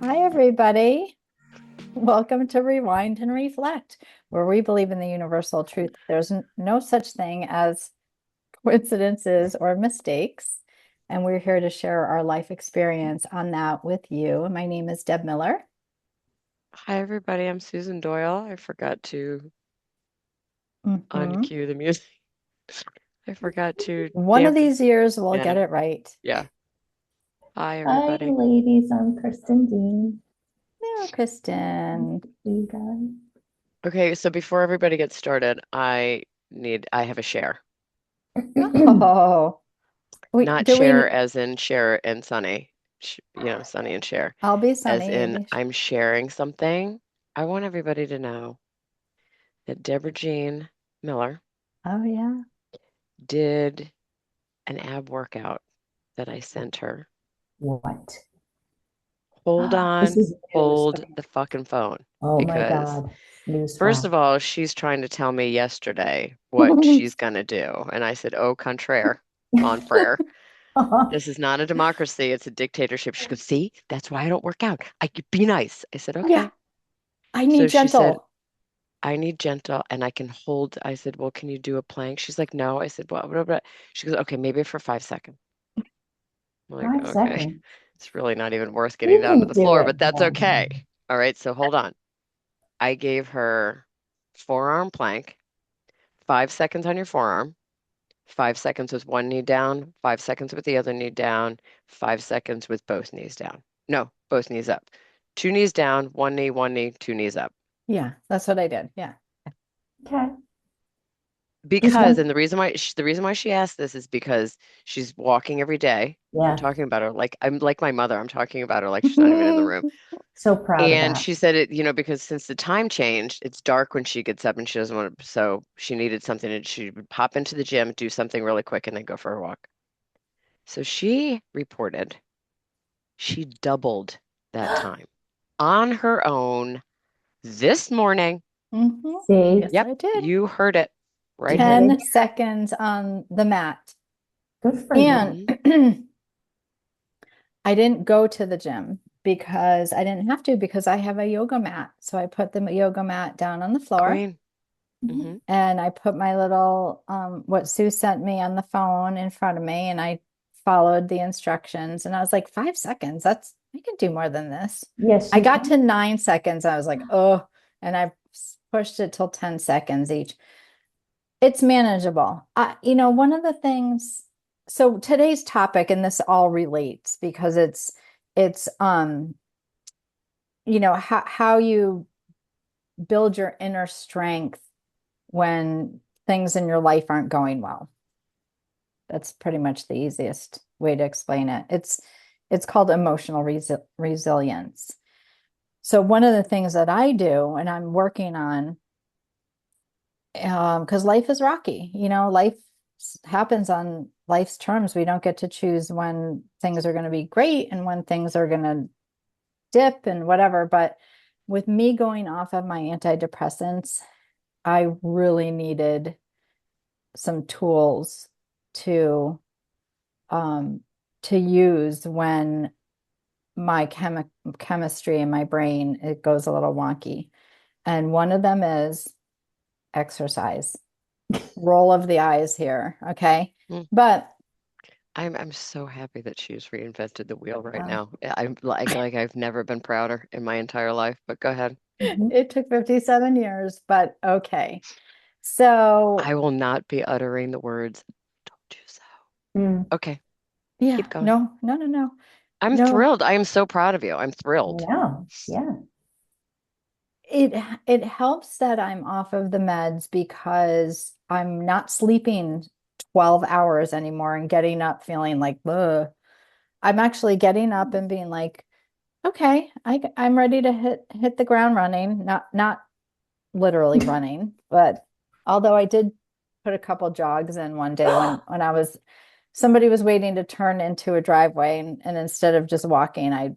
Hi, everybody. Welcome to Rewind and Reflect, where we believe in the universal truth. There's no such thing as coincidences or mistakes. And we're here to share our life experience on that with you. My name is Deb Miller. Hi, everybody. I'm Susan Doyle. I forgot to Mhm. uncue the music. I forgot to One of dampen these years, we'll get piano. it right. Yeah. Hi, Hi, everybody. ladies. I'm Kristen Dean. Hello, Kristen. You guys. Okay, so before everybody gets started, I have a share. Oh, Not do share we? as in share and Sunny, Sunny and share, I'll be as Sunny. in I'm sharing something. I want everybody to know that Deborah Jean Miller Oh, yeah. did an ab workout that I sent her. What? Hold This on, is news. hold Okay. the fucking phone. Oh my Because God. News first of flash. all, she's trying to tell me yesterday what she's gonna do. And I said, au contraire, confrere. This is not a democracy, it's a dictatorship. She goes, see, that's why I don't work out. I could be nice. I said, Yeah, okay. I So need she said, gentle. I need gentle and I can hold. I said, well, can you do a plank? She's like, no. I said, well, blah, blah. She goes, okay, maybe for 5 seconds. I'm like, Five okay. seconds. It's really not even worth getting You down to can the do floor, it but that's more. okay. All right, so hold on. I gave her forearm plank, 5 seconds on your forearm, 5 seconds with one knee down, 5 seconds with the other knee down, 5 seconds with both knees down. No, both knees up. Two knees down, one knee, two knees up. Yeah, that's what I did. Yeah. Okay. Just Because, one. and the reason why she asked this is because she's walking every day. I'm Yeah. talking about her like I'm like my mother. I'm talking about her like she's not even in the room. So proud of And that. she said because since the time changed, it's dark when she gets up and she doesn't want to, so she needed something and she would pop into the gym, do something really quick, and then go for a walk. So she reported she doubled that time on her own this morning. Hmm. See, Yes, Yep, I did. you heard it right you heard here. it 10 here. seconds on the mat. Good for you. And Hmm. I didn't go to the gym because I didn't have to because I have a yoga mat. So I put the yoga mat down on the floor Queen. Mhm. Hmm. and I put my little what Sue sent me on the phone in front of me and I followed the instructions and I was like 5 seconds. That's I can do more than this. Yes, I you got to can. 9 seconds. I was like, oh, and I pushed it till 10 seconds each. It's manageable. One of the things, so today's topic, and this all relates because it's how you build your inner strength when things in your life aren't going well. That's pretty much the easiest way to explain it. It's called emotional resilience. So one of the things that I do and I'm working on because life is rocky. Life happens on life's terms. We don't get to choose when things are going to be great and when things are going to dip and whatever. But with me going off of my antidepressants, I really needed some tools to um, to use when my chemistry in my brain it goes a little wonky. And one of them is exercise. Roll of the eyes here, okay? But I'm so happy that she's reinvented the wheel right uh, now. I'm like I've never been prouder in my entire life, but go ahead. Mhm. it took 57 years, but okay. So, I will not be uttering the words, told you so. Mm, Okay, yeah, keep going. no, no, no, no, I'm no. thrilled. I am so proud of you. I'm I thrilled. know. Yeah. It it helps that I'm off of the meds because I'm not sleeping 12 hours anymore and getting up feeling like, ugh. I'm actually getting up and being like, okay, I'm ready to hit the ground running, not literally running, but although I did put a couple jogs in one day when I was somebody was waiting to turn into a driveway and instead of just walking, I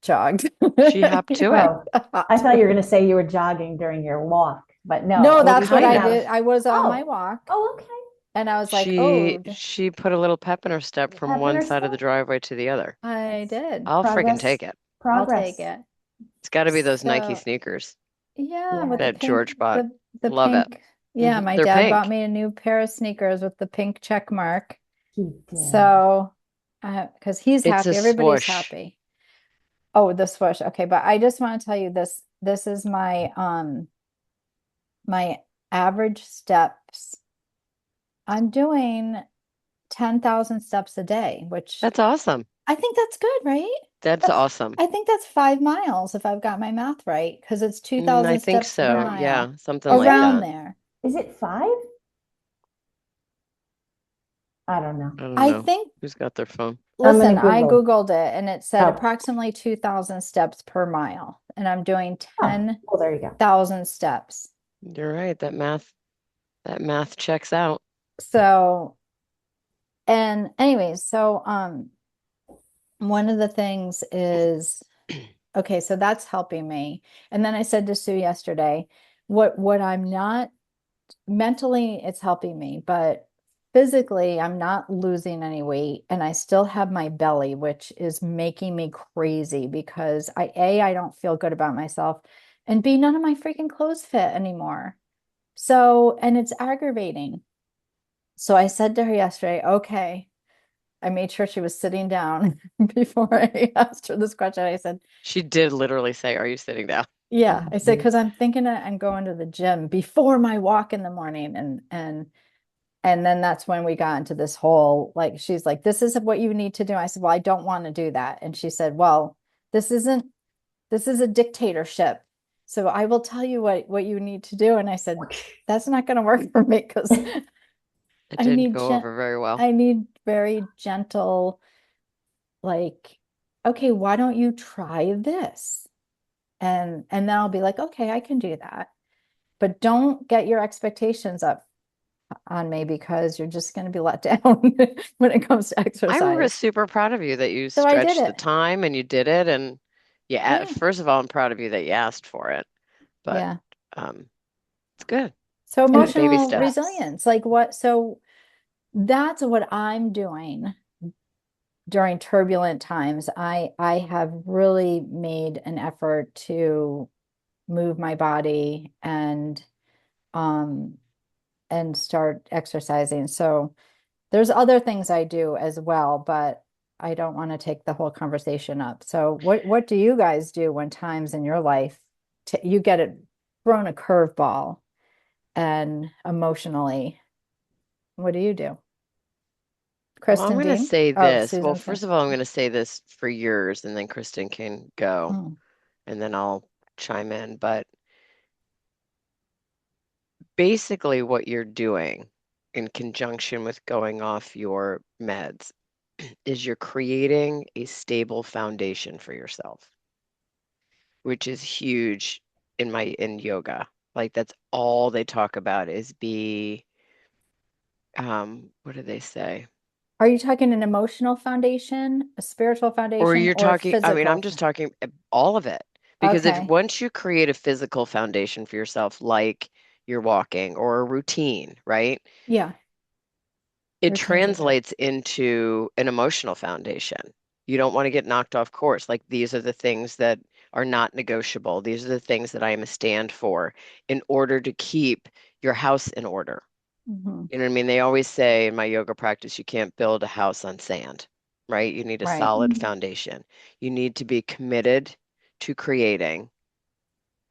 jogged. She hopped to it. Oh, I thought you were going to say you were jogging during your walk, but no. No, Oh, that's you're what getting I out did. of. I was on my Oh, walk oh, okay. and I was like, She oh, she put a little pep in her step from Pep in one her side of step. the driveway to the other. I That's did. I'll friggin' progress. take it. I'll Progress. take it. It's got to be those Nike So sneakers yeah, Yeah. with the that pink, George bought. the Love it. pink. Yeah, my They're dad bought pink. me a new pair of sneakers with the pink check mark. He did. So, because he's It's a happy, everybody's swoosh. happy. Oh, the swoosh. Okay, but I just want to tell you this. This is my average steps. I'm doing 10,000 steps a day, which That's awesome. I think that's good, right? That's awesome. I think that's 5 miles if I've got my math right, because it's I 2,000 think steps per so. mile, Yeah, something Is like it around that. there. is it 5? I don't know. I don't I know. think, Who's got their phone? I'm gonna listen, I Google. Googled it and it said Oh. approximately 2,000 steps per mile, and I'm doing Oh, well, there you go. 10,000 steps. You're right. That math checks out. So, and anyways, so one of the things is, okay, so that's helping me. And then I said to Sue yesterday, what I'm not mentally, it's helping me, but physically, I'm not losing any weight, and I still have my belly, which is making me crazy because I don't feel good about myself, and B, none of my freaking clothes fit anymore. So, and it's aggravating. So I said to her yesterday, okay, I made sure she was sitting down before I asked her this question. I said, She did literally say, "Are you sitting down?" yeah, I said, because I'm thinking I'm going to the gym before my walk in the morning. And then that's when we got into this whole, like, she's like, this is what you need to do. I said, well, I don't want to do that. And she said, well, this is a dictatorship. So I will tell you what you need to do. And I said, that's not going to work for me because It I didn't need go over very well. I need very gentle, like, okay, why don't you try this? And then I'll be like, okay, I can do that. But don't get your expectations up on me because you're just going to be let down when it comes to I'm exercise. super proud of you that you So I did stretched the it. time and you did it. And yeah, Yeah. first of all, I'm proud of you that you asked for it. But Yeah. um, it's good. So It's good. Baby emotional steps. resilience, like what? So that's what I'm doing during turbulent times. I have really made an effort to move my body um and start exercising. So there's other things I do as well, but I don't want to take the whole conversation up. So what do you guys do when times in your life you get it thrown a curveball and emotionally, what do you do? Well, I'm Kristen going to Dean? say Oh, this. Well, Susan's gonna. first of all, I'm going to say this for yours, and then Kristen can go, Mm. and then I'll chime in. But basically, what you're doing in conjunction with going off your meds is you're creating a stable foundation for yourself, which is huge in yoga. Like that's all they talk about is what do they say? Are you talking an emotional foundation, a spiritual Or foundation, you're or talking, I mean, physical? I'm just talking all of it. Because if Okay. once you create a physical foundation for yourself, like you're walking or a routine, right? Yeah, It routines are good. translates into an emotional foundation. You don't want to get knocked off course. Like these are the things that are not negotiable. These are the things that I am a stand for in order to keep your house in order. Hmm. You know what I mean? They always say in my yoga practice, you can't build a house on sand, right? You need a Right. solid foundation. You need to be committed to creating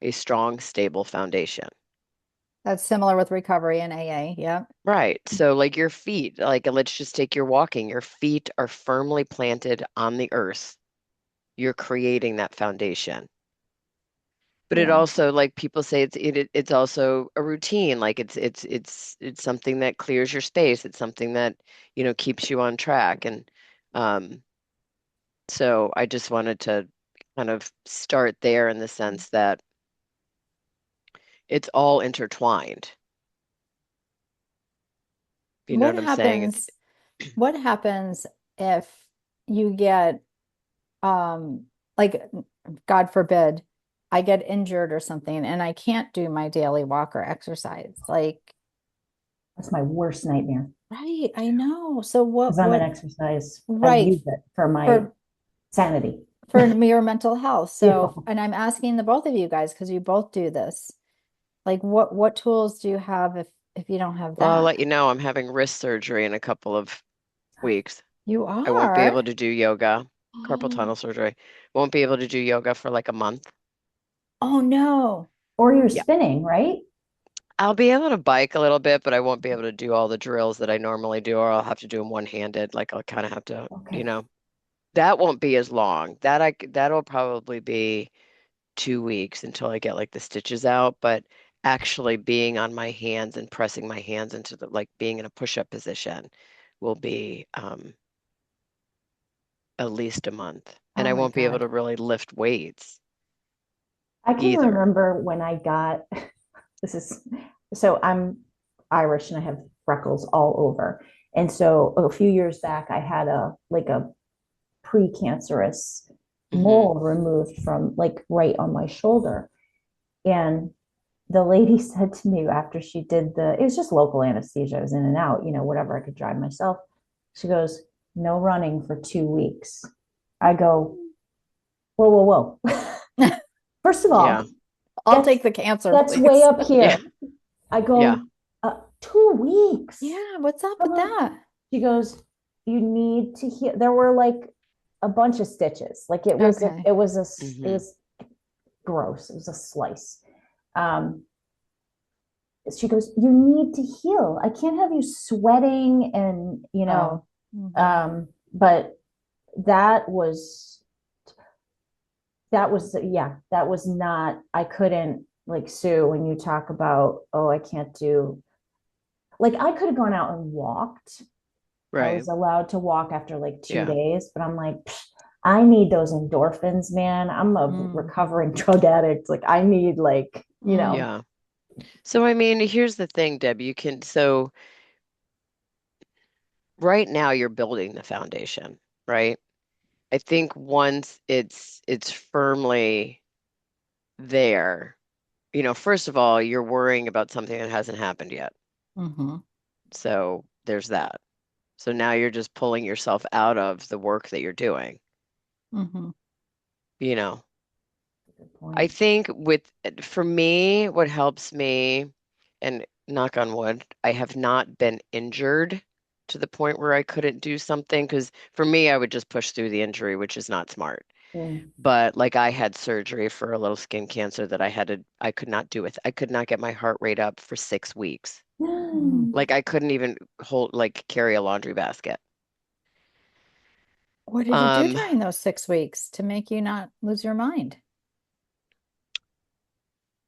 a strong, stable foundation. That's similar with recovery and AA. Yeah. Right. So, like your feet, like let's just take your walking. Your feet are firmly planted on the earth. You're creating that foundation. But it Yeah. also, like people say, it's also a routine. Like it's something that clears your space. It's something that, keeps you on track. And um, so I just wanted to kind of start there in the sense that it's all intertwined. You know What what I'm saying? happens, what happens if you get like God forbid, I get injured or something and I can't do my daily walk or exercise? Like, That's my worst nightmare right, I know. So because I'm an exercise. I right, use it for my for sanity. for your mental health. So, Beautiful. and I'm asking the both of you guys because you both do this. Like what tools do you have if you don't have Well, I'll that? let you know I'm having wrist surgery in a couple of weeks. You I won't be are? able to do yoga, carpal tunnel surgery. Won't be able to do yoga for like a month. Oh no. Or you're Yeah. spinning, right? I'll be able to bike a little bit, but I won't be able to do all the drills that I normally do, or I'll have to do them one-handed. Like I'll kind of have to, Okay. that won't be as long. That'll probably be 2 weeks until I get like the stitches out, but actually being on my hands and pressing my hands into the like being in a push-up position will be at least a month. And Oh I my won't be able God. to really lift weights I can either. remember when I got this is so I'm Irish and I have freckles all over. And so a few years back I had a precancerous Hmm. mole removed from like right on my shoulder. And the lady said to me after she did it was just local anesthesia. I was in and out, whatever I could drive myself. She goes, no running for 2 weeks. I go, whoa, whoa, whoa. First of Yeah. all, I'll that's take the cancer, that's way please. up Yeah. here. I Yeah. go, 2 weeks. Yeah, what's up I'm with like, that? she goes, you need to heal. There were like a bunch of stitches. Like Okay. it Hmm. was gross. It was a slice. Um, she goes, you need to heal. I can't have you sweating and Oh. Hmm. but that was that was not, I couldn't, like, Sue, when you talk about, oh, I can't do, like, I could have gone out and walked. I Right. was allowed to walk after like two Yeah. days, but I'm like, I need those endorphins, man. I'm a Mm. recovering drug addict. Like, I need, like, Mm. Yeah. So, I mean, here's the thing, Deb. So right now you're building the foundation, right? I think once it's firmly there, first of all, you're worrying about something that hasn't happened yet. Hmm. So there's that. So now you're just pulling yourself out of the work that you're doing, Hmm. you know. good I point. think for me, what helps me, and knock on wood, I have not been injured to the point where I couldn't do something. Because for me, I would just push through the injury, which is not smart. Mm. But like I had surgery for a little skin cancer that I could not do it. I could not get my heart rate up for 6 weeks. Mm. Like I couldn't even carry a laundry basket. What did you do Um, during those 6 weeks to make you not lose your mind?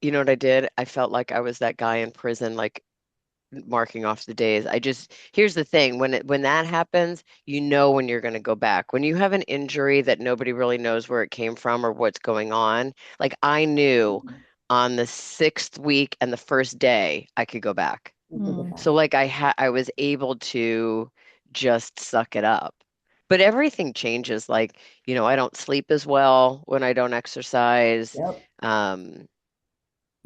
you know what I did? I felt like I was that guy in prison, like marking off the days. Here's the thing, when that happens, you know when you're going to go back. When you have an injury that nobody really knows where it came from or what's going on, like I knew on the 6th week and the first day I could go back. You could get Mm. back. So like I was able to just suck it up. But everything changes. Like, I don't sleep as well when I don't exercise. Yep. Um,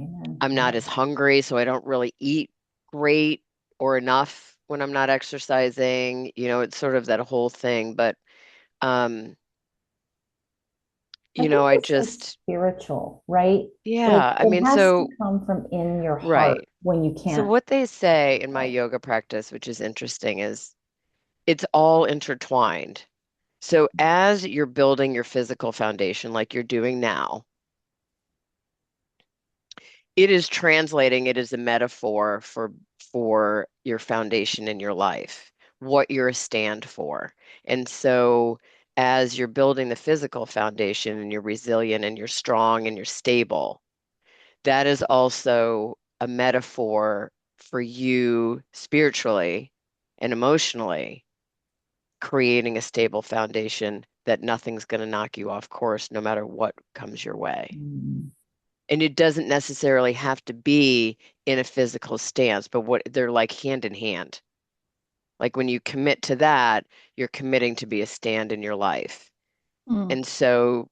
Amen. I'm not Yep. as hungry, so I don't really eat great or enough when I'm not exercising. It's sort of that whole thing. But um, I think I it's like just, spiritual, right? Like, yeah, I it mean, has to so come from in your heart right. when you So can't. what they say in my yoga practice, which is interesting, is it's all intertwined. So as you're building your physical foundation like you're doing now, it is translating it as a metaphor for your foundation in your life, what you're a stand for. And so as you're building the physical foundation and you're resilient and you're strong and you're stable, that is also a metaphor for you spiritually and emotionally, creating a stable foundation that nothing's going to knock you off course no matter what comes your way. Mm. And it doesn't necessarily have to be in a physical stance, but what they're like hand in hand. Like when you commit to that, you're committing to be a stand in your life. Mm. And so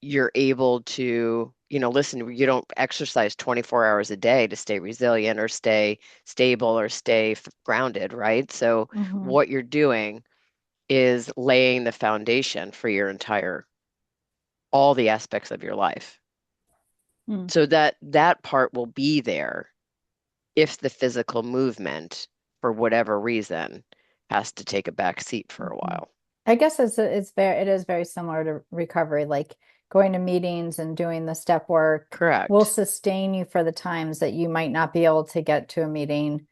you're able to, listen, you don't exercise 24 hours a day to stay resilient or stay stable or stay grounded, right? So Hmm. what you're doing is laying the foundation for your entire all the aspects of your life. Mm. So that part will be there if the physical movement, for whatever reason, has to take a back seat for a while. I guess it is very similar to recovery, like going to meetings and doing the step work will Correct. sustain you for the times that you might not be able to get to a meeting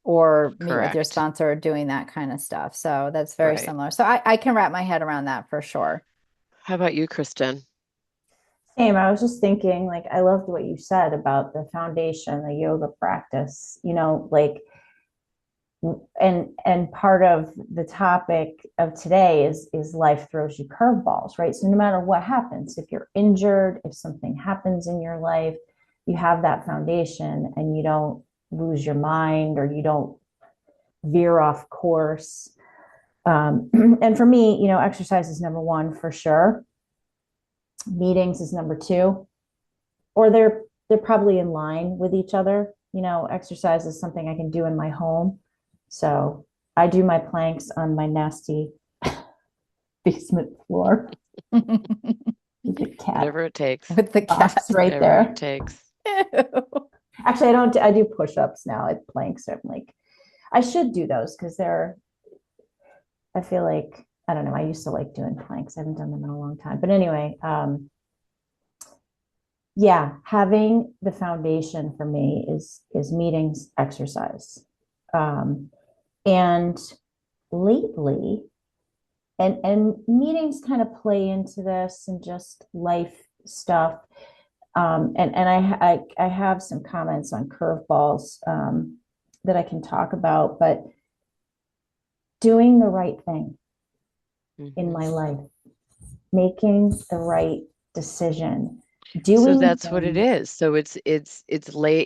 or meet with your Correct. sponsor or doing that kind of stuff. So that's very Right. similar. So I can wrap my head around that for sure. How about you, Kristen? Same. I was just thinking, like, I loved what you said about the foundation, the yoga practice, like, and part of the topic of today is life throws you curveballs, right? So no matter what happens, if you're injured, if something happens in your life, you have that foundation and you don't lose your mind or you don't veer off course. And for me, exercise is number one for sure. Meetings is number two, or they're probably in line with each other. Exercise is something I can do in my home. So I do my planks on my nasty basement floor with the cat Whatever it takes. With the cat. box right Whatever there. it takes. Actually, I do push-ups now at planks. So I'm like, I should do those because I feel like, I don't know, I used to like doing planks. I haven't done them in a long time. But anyway, yeah, having the foundation for me is meetings, exercise. And lately, and meetings kind of play into this and just life stuff. And I have some comments on curveballs that I can talk about, but doing the right thing in my life, making the right decision, So doing that's what it things. is. So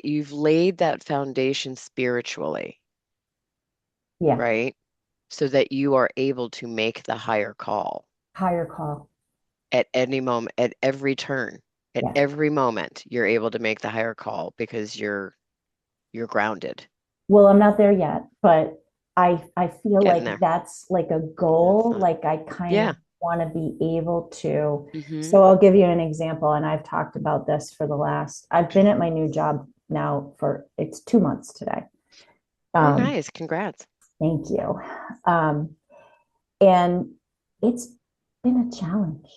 you've laid that foundation spiritually, Yeah, right? So that you are able to make the higher call higher call. at any moment, at every turn, at Yeah. every moment, you're able to make the higher call because you're grounded. Well, I'm not there yet, but I feel Getting like there. that's like a That's goal. not, Like I kind yeah. of want to be able to. Mm-hmm. So I'll give you an example, and I've talked about this I've been at my new job now it's 2 months today. Oh, Um, nice. Congrats. thank you. Um, and it's been a challenge.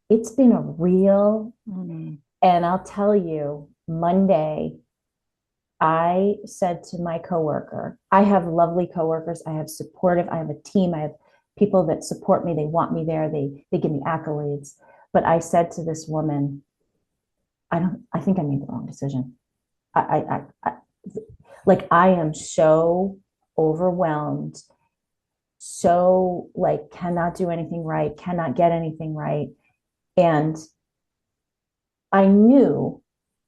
It's been a real, and I'll tell you, Monday, I said to my coworker, I have lovely coworkers. I have a team. I have people that support me. They want me there. They give me accolades. But I said to this woman, I think I made the wrong decision. Like I am so overwhelmed, so like cannot do anything right, cannot get anything right. And I knew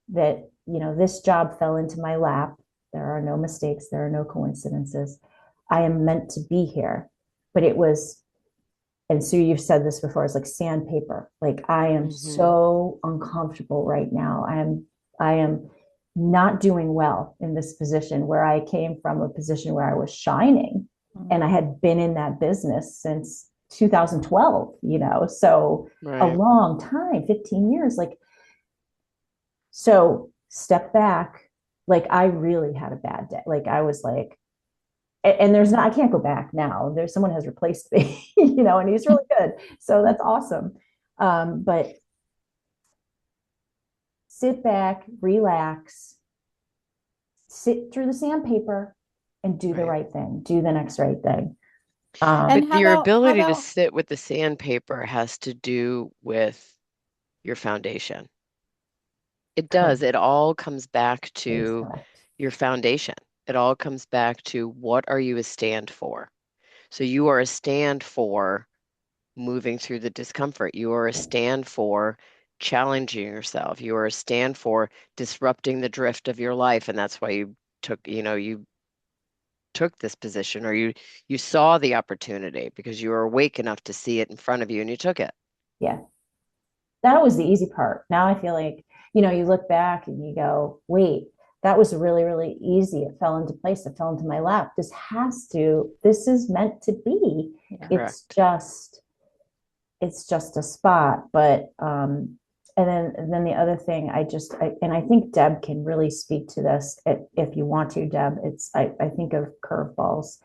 that, this job fell into my lap. There are no mistakes, there are no coincidences. I am meant to be here. But it was, and Sue, you've said this before, it's like sandpaper. Like I am so uncomfortable right now. I am not doing well in this position where I came from a position where I was shining and I had been in that business since 2012, so a Right. long time, 15 years. Like, so step back. Like I really had a bad day. Like I was like, and I can't go back now. There's someone has replaced me, and he's really good. So that's awesome. But sit back, relax, sit through the sandpaper and do the Right. right thing. Do the next right thing. And But your how ability to about sit with the sandpaper has to do with your foundation. It does. Correct. It all comes back That is to correct. your foundation. It all comes back to what are you a stand for? So you are a stand for moving through the discomfort. You are a stand for challenging yourself. You are a stand for disrupting the drift of your life. And that's why you took this position, or you saw the opportunity because you were awake enough to see it in front of you and you took it. Yeah. That was the easy part. Now I feel like, you look back and you go, wait, that was really, really easy. It fell into place. It fell into my lap. This is meant to be. Yeah. It's Correct. just it's just a spot. But and then the other thing, and I think Deb can really speak to this if you want to, Deb. I think of curveballs.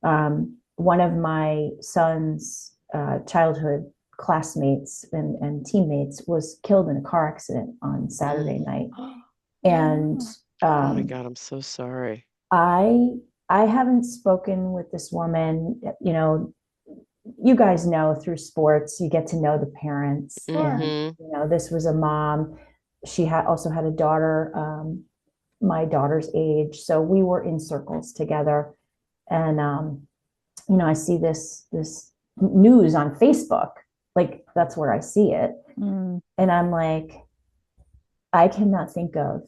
One of my son's childhood classmates and teammates was killed in a car accident on Saturday Mm. night, and Oh, Oh my um, God, I'm so sorry. I I haven't spoken with this woman. You guys know through sports, you get to know the parents, sure. and Mm-hmm. this was a mom. She had also had a daughter, my daughter's age, so we were in circles together. And I see this news on Facebook, like that's where I see it, Mm, and I'm like, I cannot think of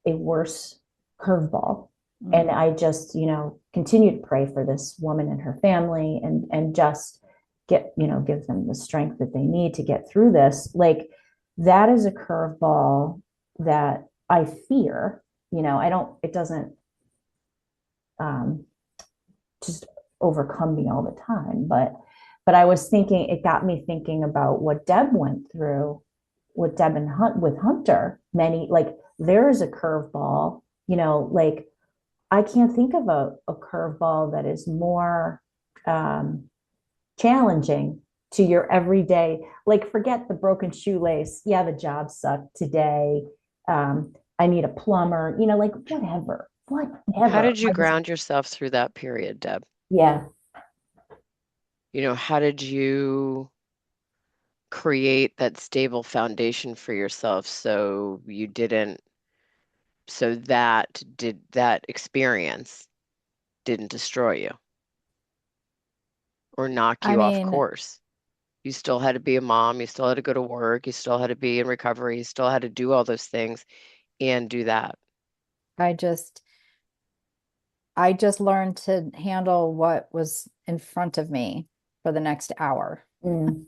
a worse curveball. And mm. I just, continue to pray for this woman and her family, and just give them the strength that they need to get through this. Like, that is a curveball that I fear. I don't, it doesn't um, just overcome me all the time. But I was thinking, it got me thinking about what Deb went through with Deb and with Hunter. Like, there is a curveball, like, I can't think of a curveball that is more um, challenging to your everyday. Like, forget the broken shoelace. Yeah, the job sucked today. I need a plumber, like, whatever, How whatever. did you ground yourself through that period, Deb? Yeah. How did you create that stable foundation for yourself so you didn't, so that experience didn't destroy you or knock I you off mean, course? You still had to be a mom, you still had to go to work, you still had to be in recovery, you still had to do all those things and do that. I just I just learned to handle what was in front of me for the next hour, Mm.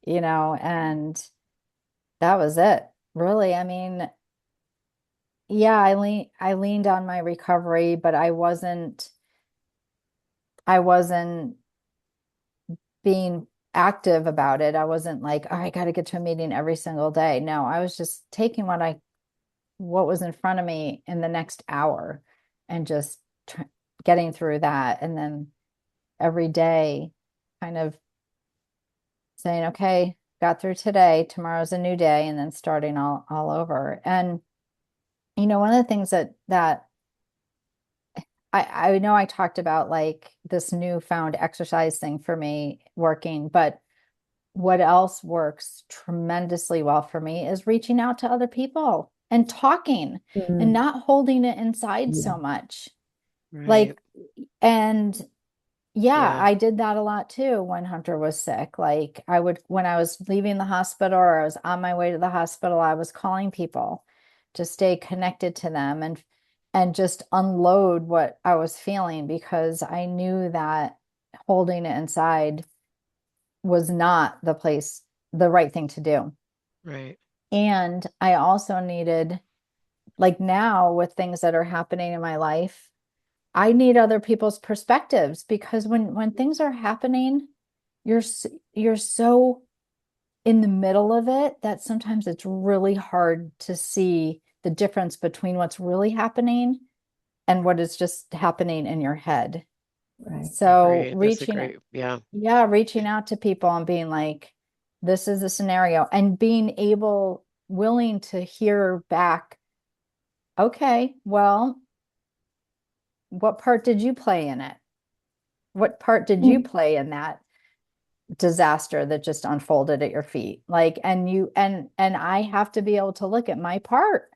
and that was it. Really. I mean, yeah, I leaned on my recovery, but I wasn't being active about it. I wasn't like, oh, I got to get to a meeting every single day. No, I was just taking what was in front of me in the next hour and just getting through that. And then every day kind of saying, okay, got through today, tomorrow's a new day, and then starting all over. And one of the things that I know I talked about, like, this newfound exercise thing for me working, but what else works tremendously well for me is reaching out to other people and talking and Mm. not holding it inside Yeah. so much. Right. Like, and yeah, Yeah. I did that a lot too when Hunter was sick. Like, when I was leaving the hospital or I was on my way to the hospital, I was calling people to stay connected to them and just unload what I was feeling, because I knew that holding it inside was not the right thing to do. Right. And I also needed, like, now with things that are happening in my life, I need other people's perspectives, because when things are happening, you're so in the middle of it that sometimes it's really hard to see the difference between what's really happening and what is just happening in your head. Right. So Agreed. That's a great, yeah. reaching out to people and being like, this is the scenario, and willing to hear back. Okay, well, what part did you play in it? What part did you Mm. play in that disaster that just unfolded at your feet? Like, and I have to be able to look at my part.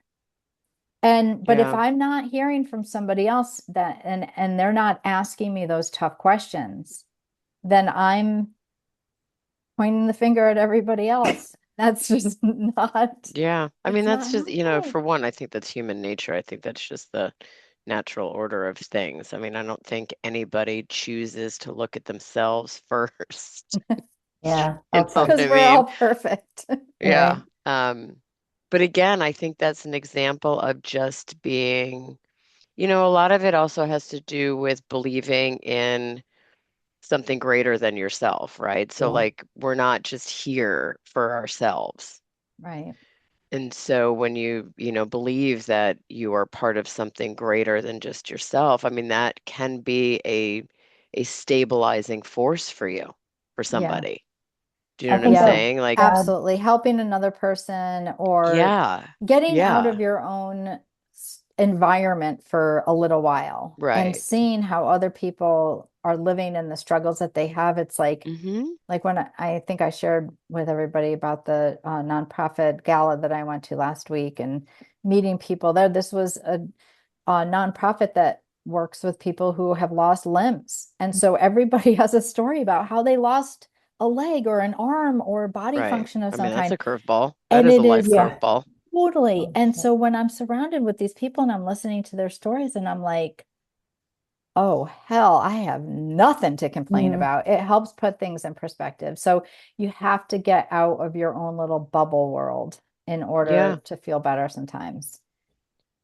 But if Yeah. I'm not hearing from somebody else, that and they're not asking me those tough questions, then I'm pointing the finger at everybody else. That's just not, Yeah. I mean, it's that's not just, helpful. for one, I think that's human nature. I think that's just the natural order of things. I mean, I don't think anybody chooses to look at themselves first. Yeah, You I'll know tell what Because I you. we're all mean? perfect. Yeah. Right. But again, I think that's an example of just being, a lot of it also has to do with believing in something greater than yourself, right? So Yeah. like we're not just here for ourselves. Right. And so when you believe that you are part of something greater than just yourself, I mean, that can be a stabilizing force for you, for Yeah. somebody. Do you know I what I'm think Yeah, of saying? Like, God. absolutely. Helping another person or yeah, getting out of yeah, your own environment for a little while and right. seeing how other people are living and the struggles that they have. It's Mm-hmm. like when I think I shared with everybody about the nonprofit gala that I went to last week and meeting people there. This was a nonprofit that works with people who have lost limbs. And so everybody has a story about how they lost a leg or an arm or body Right. function of I some mean, that's kind. a curveball. That And is a it life is Yeah. curveball. totally. Oh, And shit. so when I'm surrounded with these people and I'm listening to their stories and I'm like, oh, hell, I have nothing to complain Mm, about. It helps put things in perspective. So you have to get out of your own little bubble world in Yeah. order to feel better sometimes.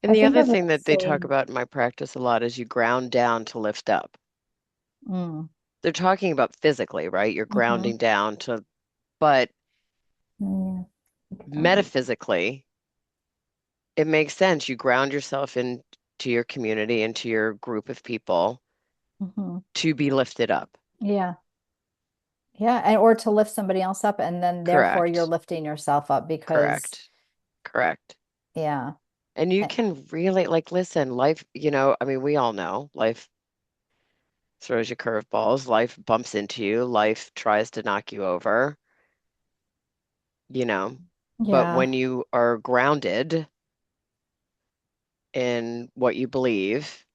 And I the think other of thing that that they talk saying. about in my practice a lot is you ground down to lift up. Mm, They're talking about physically, right? You're hmm grounding down to, but Yeah, think of that. metaphysically, it makes sense. You ground yourself into your community, into your group of people hmm to be lifted up. Yeah. Yeah. And or to lift somebody else up and then therefore you're Correct. lifting yourself up because Correct. Correct. yeah. And you Eh, can really like listen, life, I mean, we all know life throws you curveballs, life bumps into you, life tries to knock you over, you know. But Yeah. when you are grounded in what you believe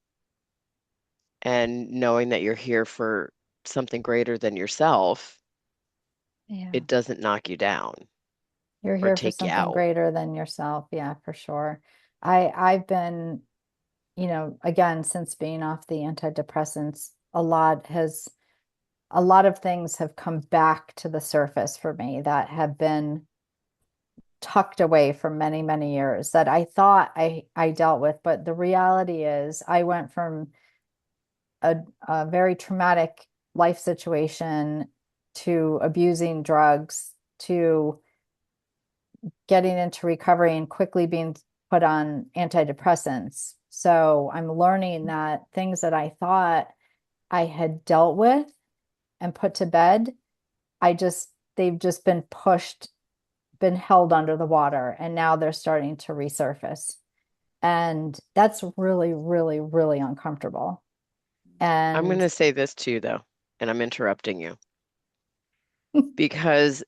and knowing that you're here for something greater than yourself, Yeah. it doesn't knock you down You're or here for take you something out. greater than yourself. Yeah, for sure. I've been, again, since being off the antidepressants, a lot of things have come back to the surface for me that have been tucked away for many, many years that I thought I dealt with. But the reality is I went from a very traumatic life situation to abusing drugs to getting into recovery and quickly being put on antidepressants. So I'm learning that things that I thought I had dealt with and put to bed, they've just been pushed, been held under the water, and now they're starting to resurface. And that's really, really, really uncomfortable. I'm going And to say this too, though, and I'm interrupting you because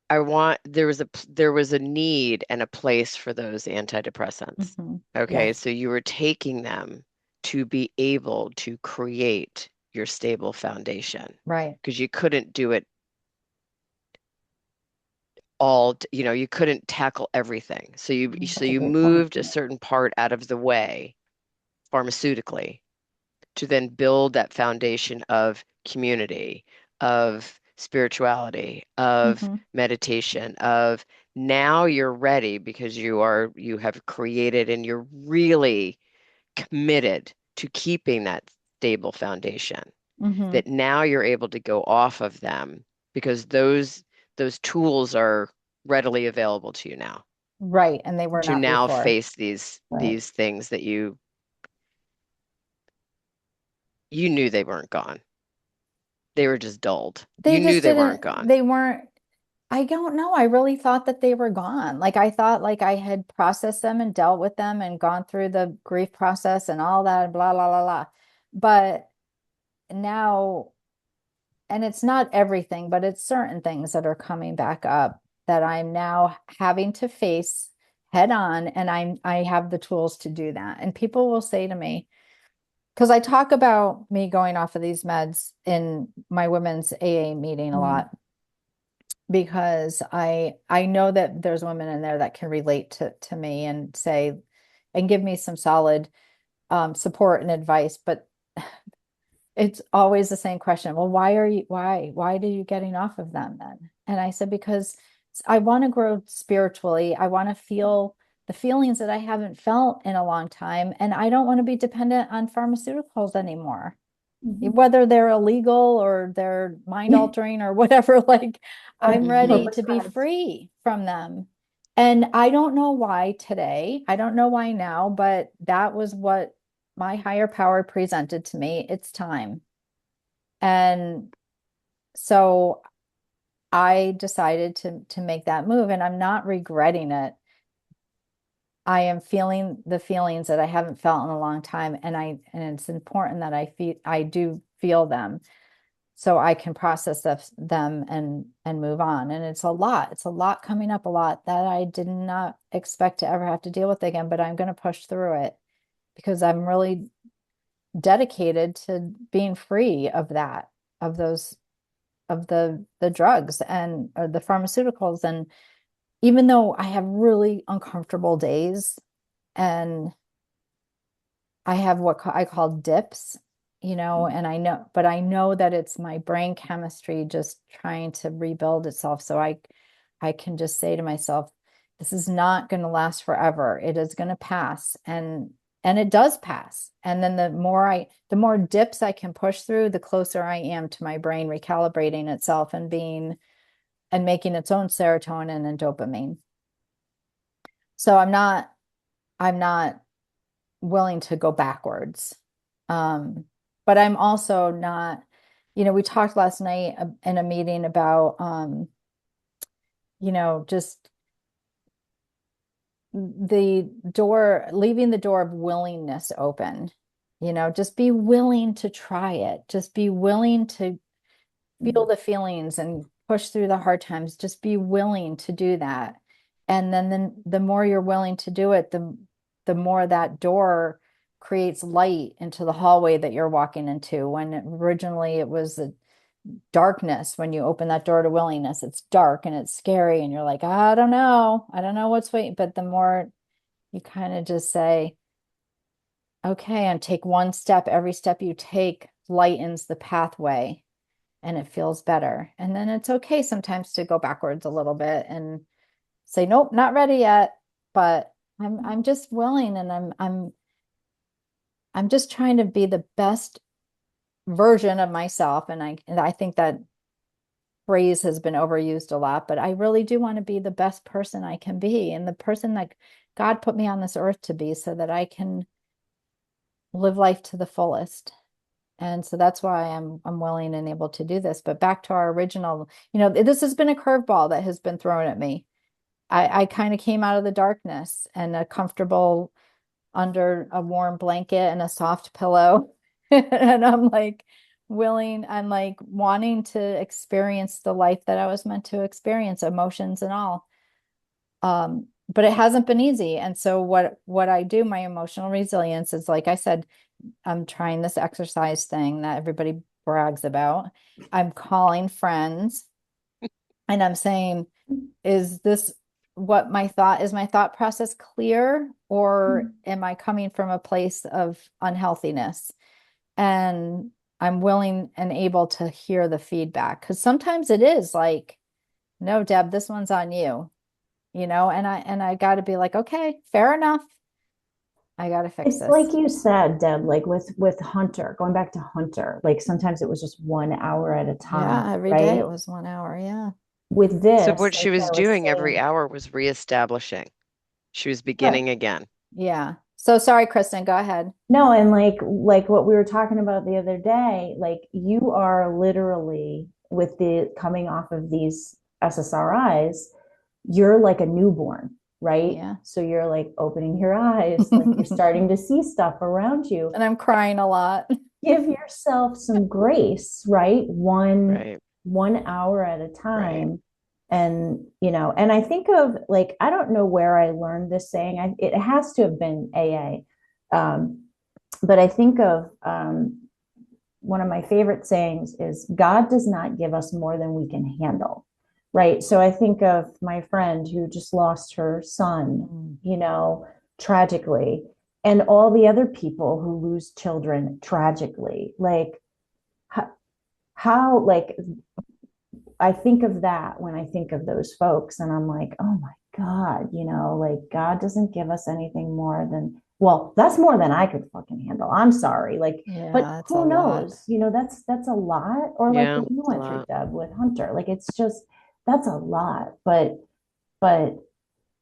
there was a need and a place for those antidepressants. Mhm. Okay, Yes. so you were taking them to be able to create your stable foundation Right. because you couldn't do it you couldn't tackle everything. So That's a you great point. moved a certain part out of the way pharmaceutically to then build that foundation of community, of spirituality, of Hmm. meditation, of now you're ready because you have created and you're really committed to keeping that stable foundation. Hmm. That now you're able to go off of them because those tools are readily available to you now Right. And they were to not now before. face these Right. these things that you knew they weren't gone. They were just dulled. You They knew just they weren't didn't, gone. they weren't, I don't know. I really thought that they were gone. Like I thought like I had processed them and dealt with them and gone through the grief process and all that, blah, blah, blah, blah. But now, and it's not everything, but it's certain things that are coming back up that I'm now having to face head on, and I have the tools to do that. And people will say to me, because I talk about me going off of these meds in my women's AA meeting a Mm, lot, because I know that there's women in there that can relate to me and say and give me some solid support and advice, but it's always the same question. Well, why are you getting off of them then? And I said, because I want to grow spiritually. I want to feel the feelings that I haven't felt in a long time. And I don't want to be dependent on pharmaceuticals anymore. whether they're illegal or they're mind altering or whatever, like I'm ready to be free from them. And I don't know why today, I don't know why now, but that was what my higher power presented to me. It's time. And so I decided to make that move, and I'm not regretting it. I am feeling the feelings that I haven't felt in a long time, and it's important that I do feel them so I can process them and move on. And it's a lot. It's a lot coming up, a lot that I did not expect to ever have to deal with again, but I'm going to push through it because I'm really dedicated to being free of that, of those, of the drugs and or the pharmaceuticals. And even though I have really uncomfortable days and I have what I call dips, and I know that it's my brain chemistry just trying to rebuild itself. So I can just say to myself, this is not going to last forever. It is going to pass. And it does pass. And then the more dips I can push through, the closer I am to my brain recalibrating itself and making its own serotonin and dopamine. So I'm not willing to go backwards. But I'm also not, we talked last night in a meeting about, just leaving the door of willingness open, just be willing to try it. Just be willing to feel the feelings and push through the hard times. Just be willing to do that. And then the more you're willing to do it, the more that door creates light into the hallway that you're walking into. When originally it was a darkness, when you open that door to willingness, it's dark and it's scary and you're like, I don't know what's waiting. But the more you kind of just say, okay, and take one step, every step you take lightens the pathway and it feels better. And then it's okay sometimes to go backwards a little bit and say, nope, not ready yet, but I'm just willing, and I'm just trying to be the best version of myself. And I think that phrase has been overused a lot, but I really do want to be the best person I can be and the person that God put me on this earth to be so that I can live life to the fullest. And so that's why I'm willing and able to do this. But back to our original, this has been a curveball that has been thrown at me. I kind of came out of the darkness and a comfortable under a warm blanket and a soft pillow. And I'm like wanting to experience the life that I was meant to experience, emotions and all. But it hasn't been easy. And so what I do, my emotional resilience is, like I said, I'm trying this exercise thing that everybody brags about. I'm calling friends and I'm saying, is this what is my thought process clear, or am I coming from a place of unhealthiness? And I'm willing and able to hear the feedback, because sometimes it is like, no, Deb, this one's on you, and I got to be like, okay, fair enough. I got to fix It's this. like you said, Deb, like with Hunter, going back to Hunter, like sometimes it was just 1 hour at a time, Yeah, every day right? it was 1 hour. Yeah. With So this, what she like was I was doing every saying, hour was reestablishing. She was right. beginning again. Yeah. So sorry, Kristen, go ahead. No, and like what we were talking about the other day, like you are literally with the coming off of these SSRIs, you're like a newborn, right? Yeah. So you're like opening your eyes, like you're starting to see stuff around you. And I'm crying a lot. Give yourself some grace, right? One Right, 1 hour at a right. time. And and I think of, like, I don't know where I learned this saying. It has to have been AA. But I think of one of my favorite sayings is, God does not give us more than we can handle. Right. So I think of my friend who just lost her son, Mm. tragically, and all the other people who lose children tragically. Like, how like, I think of that when I think of those folks, and I'm like, oh my God, like God doesn't give us anything more well, that's more than I could fucking handle. I'm sorry. Like, Yeah, but that's a who lot. knows? That's a lot. Or like Yeah, what you it's a went through, lot. Deb, with Hunter. Like it's just that's a lot. But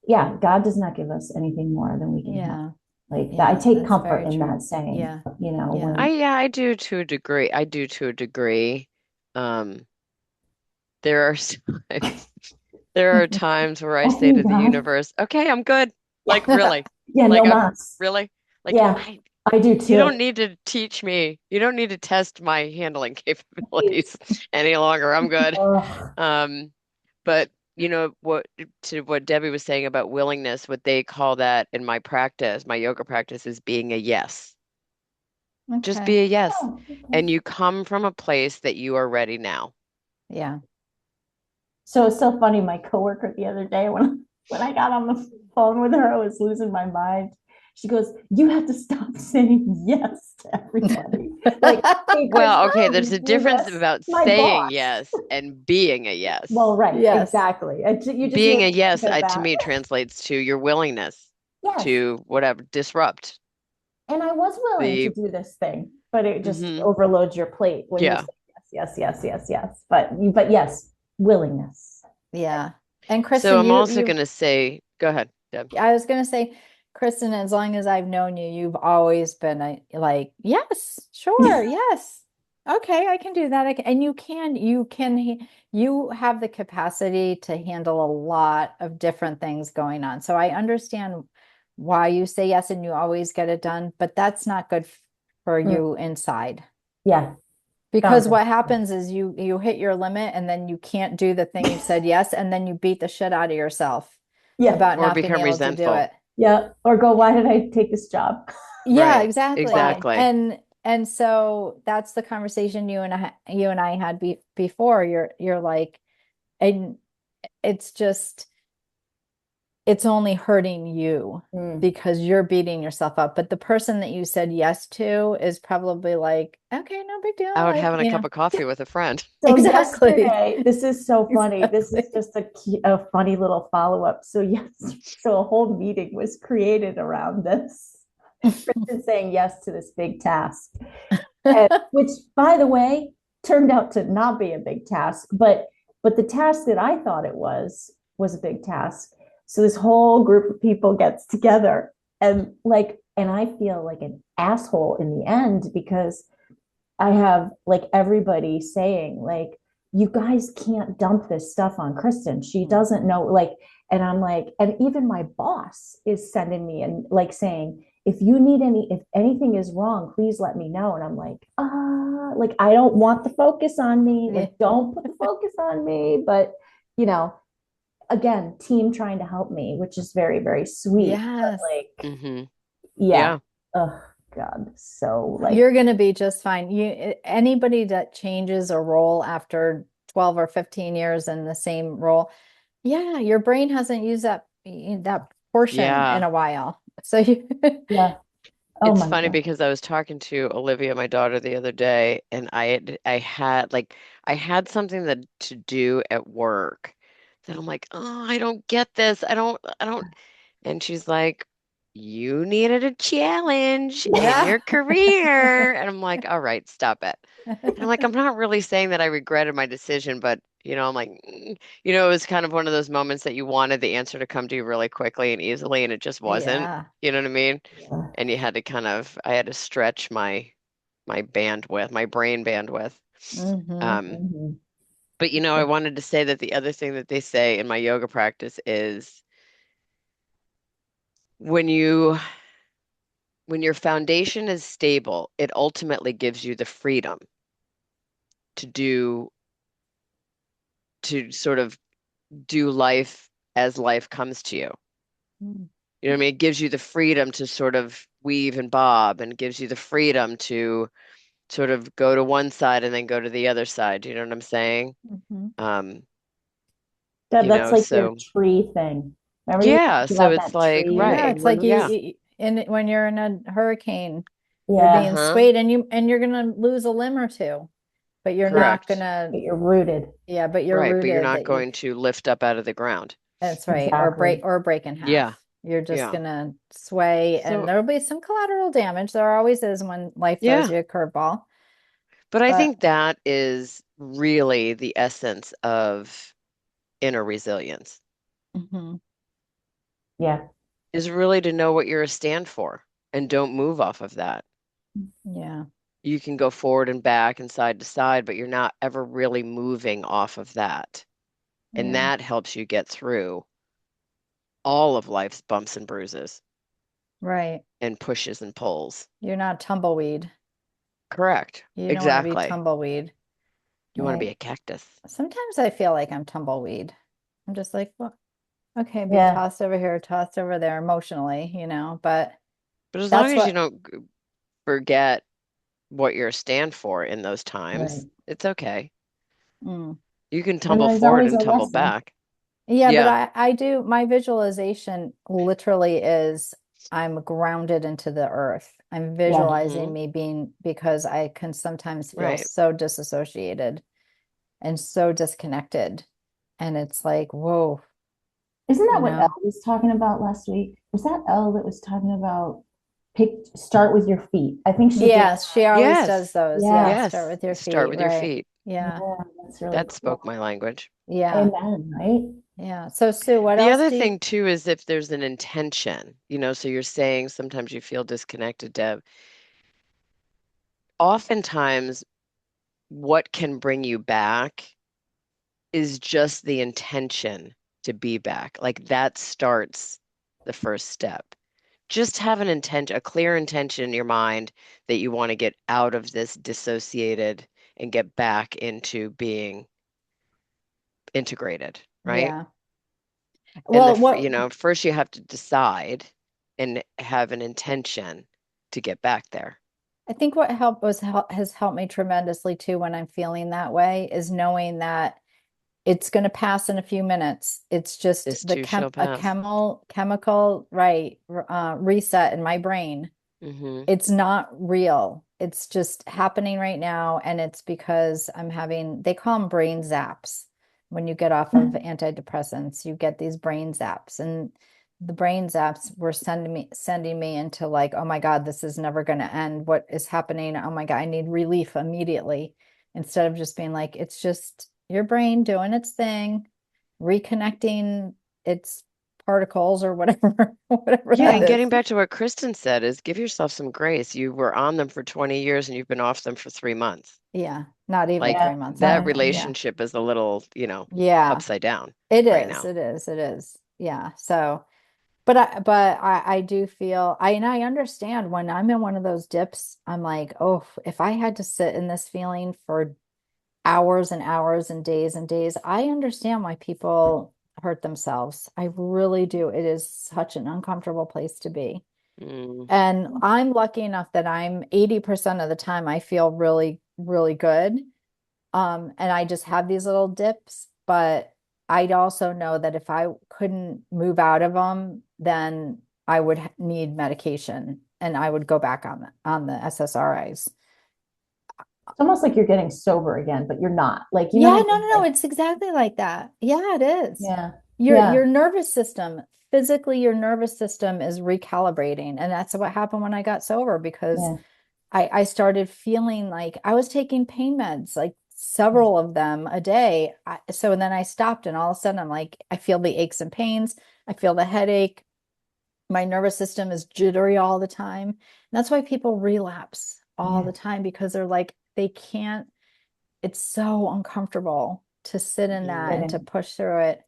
yeah, God does not give us anything more than we can handle. Yeah. Like that, I Yeah, take that's comfort very in true. that saying, Yeah. Yeah. when I do to a degree. I do to a degree. Um, there are times, there are times where I I say think to the God, universe, okay, I'm good. Like really. yeah, Like no I'm mas. really like Yeah, I do you don't too. need to teach me. You don't need to test my handling capabilities any longer. I'm good. Ugh. Um, but you know what to what Debbie was saying about willingness, what they call that in my practice, my yoga practice is being a yes. Just Okay. be a yes. Oh, okay. And you come from a place that you are ready now. Yeah. So it's so funny. My coworker the other day, when I got on the phone with her, I was losing my mind. She goes, "You have to stop saying yes to everybody." Like, hey, Well, okay, Kristen, there's a you're difference just about my saying boss. yes and being a yes. Well, right, Yes. exactly. You just Being made a me yes, think of to that. me translates to your willingness Yes. to whatever, disrupt And I was willing to the, do this thing, but it just hmm overloads your plate when you yeah. say yes, yes, yes, yes, yes. But yes, willingness. Yeah. And So Kristen, I'm also you going to say, go ahead, Deb. I was gonna say, Kristen, as long as I've known you, you've always been like, yes, sure, yes. Okay, I can do that. And you have the capacity to handle a lot of different things going on. So I understand why you say yes and you always get it done, but that's not good for Mm, you inside. yeah, Because boundaries. what happens is you hit your limit and then you can't do the thing you said yes, and then you beat the shit out of yourself Yeah, about Or not being become able to do resentful. it. yeah. Or go, why did I take this job? Yeah, Right. exactly. Why? Exactly. And so that's the conversation you and I had before. You're like, and it's just it's only hurting you Mm. because you're beating yourself up. But the person that you said yes to is probably like, okay, no big deal. Out Like, having a cup of coffee with a friend. So exactly. yesterday, this is so funny. This is Exactly. just a funny little follow-up. So yes, so a whole meeting was created around this. Kristen saying yes to this big task, which, by the way, turned out to not be a big task, but the task that I thought it was a big task. So this whole group of people gets together and I feel like an asshole in the end because I have like everybody saying like you guys can't dump this stuff on Kristen. She doesn't Mhm. know like and I'm like and even my boss is sending me and like saying if anything is wrong, please let me know. And I'm like I don't want the focus on me. Yeah. Like don't put the focus on me, but you know, again, team trying to help me, which is very very sweet, but Yes. like Hmm. yeah. Yeah. Oh God. So like You're going to be just fine. Anybody that changes a role after 12 or 15 years in the same role, yeah, your brain hasn't used that portion in Yeah. a while. So you yeah. Oh It's my funny God. because I was talking to Olivia, my daughter, the other day, and I had something that to do at work that I'm like, oh, I don't get this. I don't. And she's like, you needed a challenge in yeah. your career. And I'm like, all right, stop it. And I'm like, I'm not really saying that I regretted my decision, but I'm like, it was kind of one of those moments that you wanted the answer to come to you really quickly and easily, and it just wasn't. Yeah. You know what I mean? Yeah. And you had to I had to stretch my bandwidth, my brain bandwidth. Hmm. Um, Mhm. but I wanted to say that the other thing that they say in my yoga practice is when you when your foundation is stable, it ultimately gives you the freedom to sort of do life as life comes to you. You know what I mean? It gives you the freedom to sort of weave and bob and gives you the freedom to sort of go to one side and then go to the other side. Do you know what I'm saying? Hmm. Um, Deb, that's like your so tree thing. Remember you yeah, talked so about it's that like, tree Yeah, right. it's and like roots? Yeah. when you're in a hurricane, you're being Yeah, Uh-huh. swayed and you're gonna lose a limb or two, but you're yeah. not Correct. gonna, But you're rooted. yeah, but you're Right, but you're rooted not that you going to lift up out of the ground. that's right, or Exactly. break in Yeah. half. You're just Yeah. gonna sway, and So, there'll be some collateral damage. There always is when life throws yeah. you a curveball. But I But think that is really the essence of inner resilience, mhm, Yeah. is really to know what you're a stand for and don't move off of that. yeah, You can go forward and back and side to side, but you're not ever really moving off of that. And yeah, that helps you get through all of life's bumps and bruises right. and pushes and pulls. You're not tumbleweed. Correct. You don't want to be Exactly. tumbleweed. You want to be Like a cactus. sometimes I feel like I'm tumbleweed. I'm just like, well, okay, being Yeah. tossed over here, tossed over there emotionally, but But as long that's as you what, don't forget what you're a stand for in those Right. times, it's okay. mm. You can And tumble there's forward always and a tumble lesson. back. Yeah, but Yeah, I do my visualization literally is I'm grounded into the earth. I'm Yeah. visualizing hmm me being because I can sometimes feel right. so disassociated and so disconnected. And it's like, whoa, Isn't you that what Elle know? was talking about last week? Was that Elle that was talking about start with your feet? I think she did. Yes, she always does Yes, those. Yeah, Yes. start yes. with your Start feet, with your right. feet. Yeah. Yeah, that's really That spoke cool. my language. Yeah. Amen, right? Yeah. So Sue, what The else other do you thing too is if there's an intention, so you're saying sometimes you feel disconnected, Deb. Oftentimes, what can bring you back is just the intention to be back. Like that starts the first step. Just have an intent, a clear intention in your mind that you want to get out of this dissociated and get back into being integrated, right? yeah. And Well, what first you have to decide and have an intention to get back there. I think what has helped me tremendously too when I'm feeling that way is knowing that it's going to pass in a few minutes. It's just This too shall a pass. chemical right reset in my brain. hmm It's not real. It's just happening right now, and it's because I'm having they call them brain zaps. When you get off of antidepressants, you get these brain zaps, and the brain zaps were sending me into like, oh my God, this is never going to end. What is happening? Oh my God, I need relief immediately. Instead of just being like, it's just your brain doing its thing, reconnecting its particles or whatever, whatever Yeah, that and is. getting back to what Kristen said is give yourself some grace. You were on them for 20 years and you've been off them for 3 months. Yeah, not even Like Yeah. 3 months. I that don't, yeah. relationship is a little, Yeah, upside down it right is. now. It is. It is. Yeah. So, but I do feel and I understand when I'm in one of those dips, I'm like, oh, if I had to sit in this feeling for hours and hours and days, I understand why people hurt themselves. I really do. It is such an uncomfortable place to be. Mm, And I'm lucky enough that I'm 80% of the time I feel really, really good. And I just have these little dips, but I'd also know that if I couldn't move out of them, then I would need medication and I would go back on the SSRIs. It's almost like you're getting sober again, but you're not. Like, you know Yeah, what I no, mean? no, no, Like, it's exactly like that. Yeah, it is. yeah. Your Yeah. nervous system, physically, your nervous system is recalibrating. And that's what happened when I got sober because Yeah. I started feeling like I was taking pain meds, like several of them a day. So and then I stopped, and all of a sudden I'm like, I feel the aches and pains. I feel the headache. My nervous system is jittery all the time. And that's why people relapse all Yeah. the time because they're like, they can't, it's so uncomfortable to sit in that and to mm, push through it.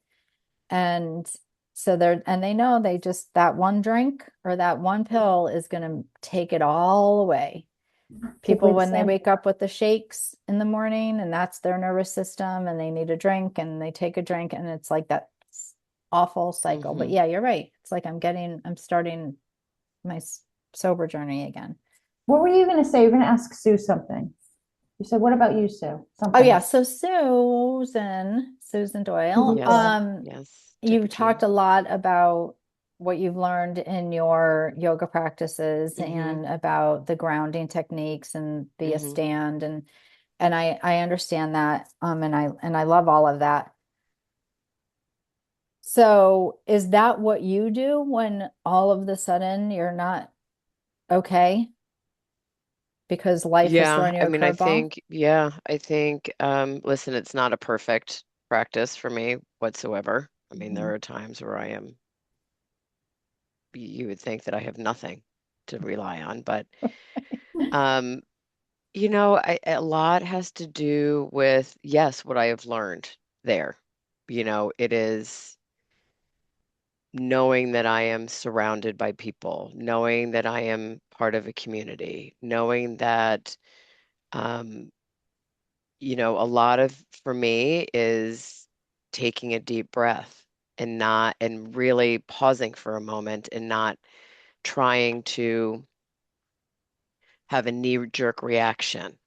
And so they know they just, that one drink or that one pill is going to take it all away. It's like People, we've when they said. wake up with the shakes in the morning and that's their nervous system and they need a drink and they take a drink and it's like that awful cycle. But hmm yeah, you're right. It's like I'm starting my sober journey again. What were you going to say? You're going to ask Sue something. You said, what about you, Sue? Oh Something. yeah, so Susan Doyle, Yeah. Yes, yes, you've Debbie talked G. a lot about what you've learned in your yoga practices hmm and about the grounding techniques and be a hmm stand and I understand that and I love all of that. So is that what you do when all of the sudden you're not okay because life is Yeah, throwing you I a mean, I curveball? think, listen, it's not a perfect practice for me whatsoever. I mean, there Mhm. are times where you would think that I have nothing to rely on, but um, a lot has to do with, yes, what I have learned there. It is knowing that I am surrounded by people, knowing that I am part of a community, knowing that, um, a lot of for me is taking a deep breath and really pausing for a moment and not trying to have a knee-jerk reaction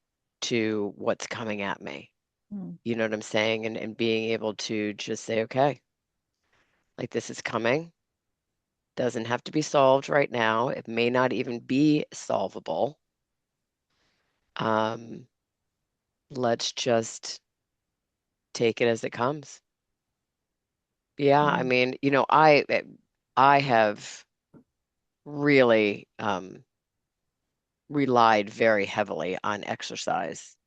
to what's coming at me. Mm, You know what I'm saying? And being able to just say, okay, like this is coming. Doesn't have to be solved right now. It may not even be solvable. Um, let's just take it as it comes. Yeah, I yeah. mean, I have really relied very heavily on exercise.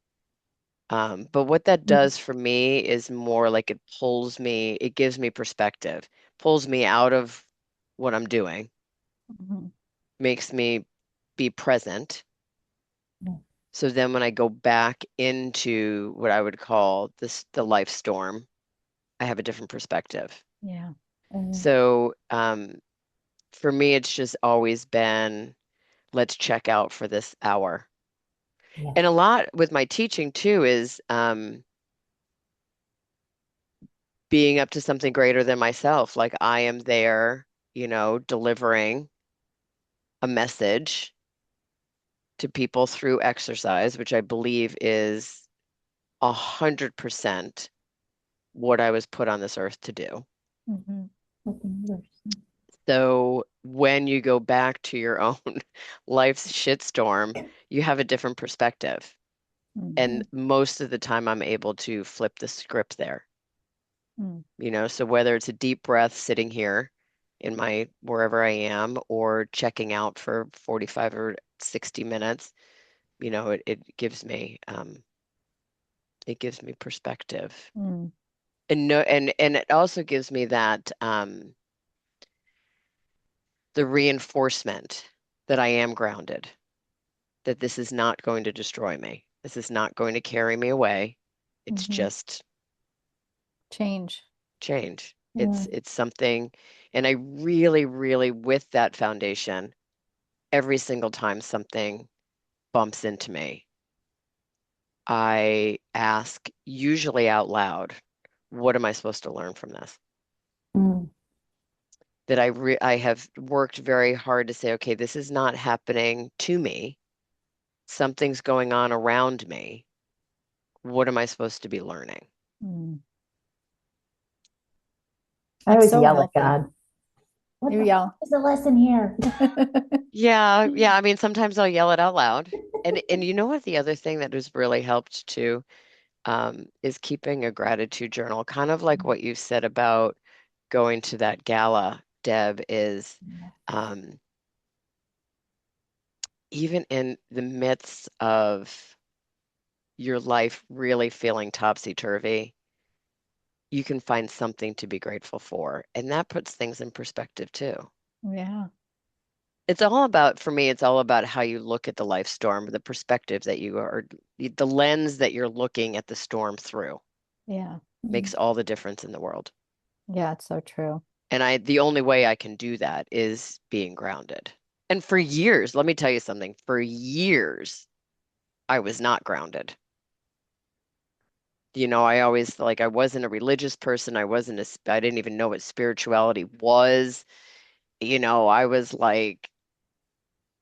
But what that Mhm. does for me is more like it gives me perspective, pulls me out of what I'm doing, Mhm. makes me be present. Yeah. So then when I go back into what I would call the life storm, I have a different perspective. Yeah. Mhm. So for me, it's just always been, let's check out for this hour. Yeah. And a lot with my teaching too is being up to something greater than myself. Like I am there, delivering a message to people through exercise, which I believe is 100% what I was put on this earth to do. Mhm. Mhm. So when you go back to your own life's shitstorm, you have a different perspective. And Mhm. most of the time, I'm able to flip the script there. Mm, So whether it's a deep breath sitting here in my wherever I am or checking out for 45 or 60 minutes, it gives me perspective. mm, And no and it also gives me that the reinforcement that I am grounded, that this is not going to destroy me. This is not going to carry me away. It's mhm. just Change. change. Yeah. It's something, and I really, really, with that foundation, every single time something bumps into me, I ask, usually out loud, what am I supposed to learn from this? Mm. I have worked very hard to say, okay, this is not happening to me. Something's going on around me. What am I supposed to be learning? Mm. I That's always so yell at healthy. God. What You the fuck yell. is the lesson here? Yeah, yeah. I mean, sometimes I'll yell it out loud. And you know what? The other thing that has really helped too, is keeping a gratitude journal. Kind of like what you said about going to that gala, Deb, is um, even in the midst of your life really feeling topsy-turvy, you can find something to be grateful for. And that puts things in perspective too. Yeah. For me, it's all about how you look at the life storm, the perspective the lens that you're looking at the storm through Yeah. makes all the difference in the world. Yeah, it's so true. And the only way I can do that is being grounded. And for years, let me tell you something, for years, I was not grounded. I always I wasn't a religious person. I didn't even know what spirituality was. I was like,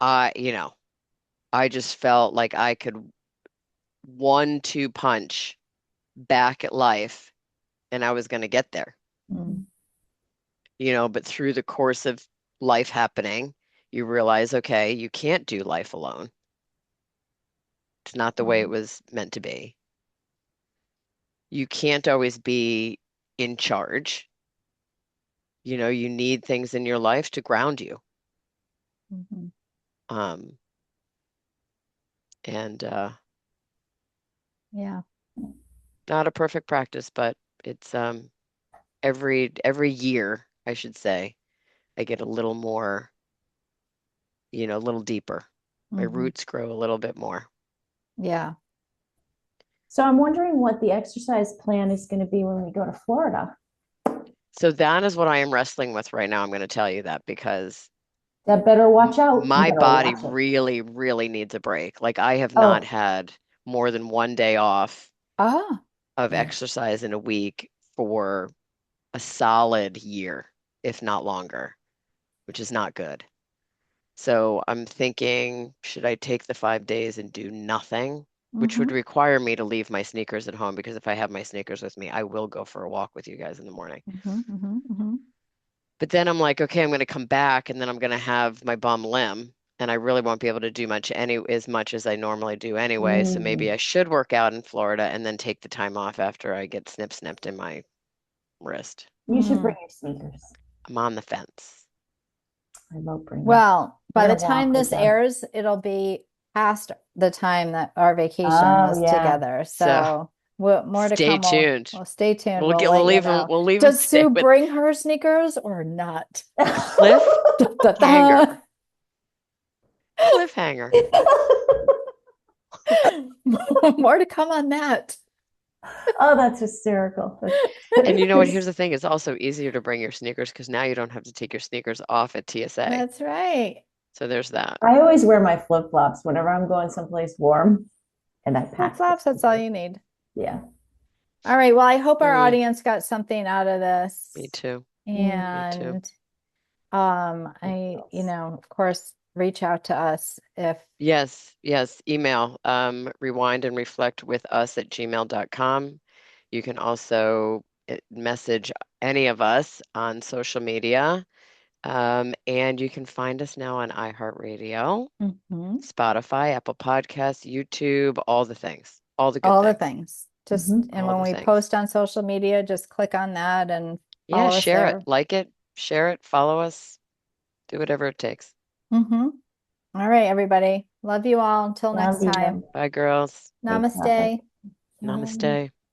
I, you know, I just felt like I could 1-2 punch back at life and I was going to get there. Mm, But through the course of life happening, you realize, okay, you can't do life alone. It's not the way it mm, was meant to be. You can't always be in charge. You know, you need things in your life to ground you. Mhm. Um, and Yeah. not a perfect practice, but it's every year, I should say, I get a little more, a little deeper. My Mhm. roots grow a little bit more. Yeah. So I'm wondering what the exercise plan is going to be when we go to Florida. So that is what I am wrestling with right now. I'm going to tell you that because That better watch out. You my better body watch it. really, really needs a break. Like I have not Oh, had more than one day off Ah, of yeah. exercise in a week for a solid year, if not longer, which is not good. So I'm thinking, should I take the 5 days and do nothing? Which would mhm. require me to leave my sneakers at home because if I have my sneakers with me, I will go for a walk with you guys in the morning. Mhm. Mhm. Mhm. But then I'm like, okay, I'm going to come back and then I'm going to have my bum limb and I really won't be able to do as much as I normally do anyway. So maybe Mm. I should work out in Florida and then take the time off after I get snipped in my wrist. You should bring Mm. your sneakers. I'm on the fence. I love bringing. Well, We're by the gonna time walk with this them. airs, it'll be past the time that our vacation Oh was yeah. together. So So more to stay come. We'll, tuned. we'll stay tuned. We'll We'll get let you know. we'll leave them Does stay Sue with bring her sneakers or not? Da, da, da. cliffhanger. Cliffhanger. Oh, More to come on that. that's hysterical. And you know what? Here's the thing. It's also easier to bring your sneakers because now you don't have to take your sneakers off at TSA. That's right. So there's that. I always wear my flip flops whenever I'm going someplace warm, and I Flip pack the flops, that's all sneakers. you need. Yeah, All right. Well, I hope All our right. audience got something out of Me this. too. Me too. And of course, reach out to us if Yes, yes. Email rewind and reflect with us at gmail.com. You can also message any of us on social media. And you can find us now on iHeartRadio, Mhm. Spotify, Apple Podcasts, YouTube, all the things, all the good All the things, things. Just hmm and all when the we things. post on social media, just click on that and Yeah, follow us share it, there. like it, share it, follow us, do whatever it takes. Hmm. All right, everybody. Love you all. Until love next time. you. Bye, girls. Great topic. Namaste. Bye. Namaste.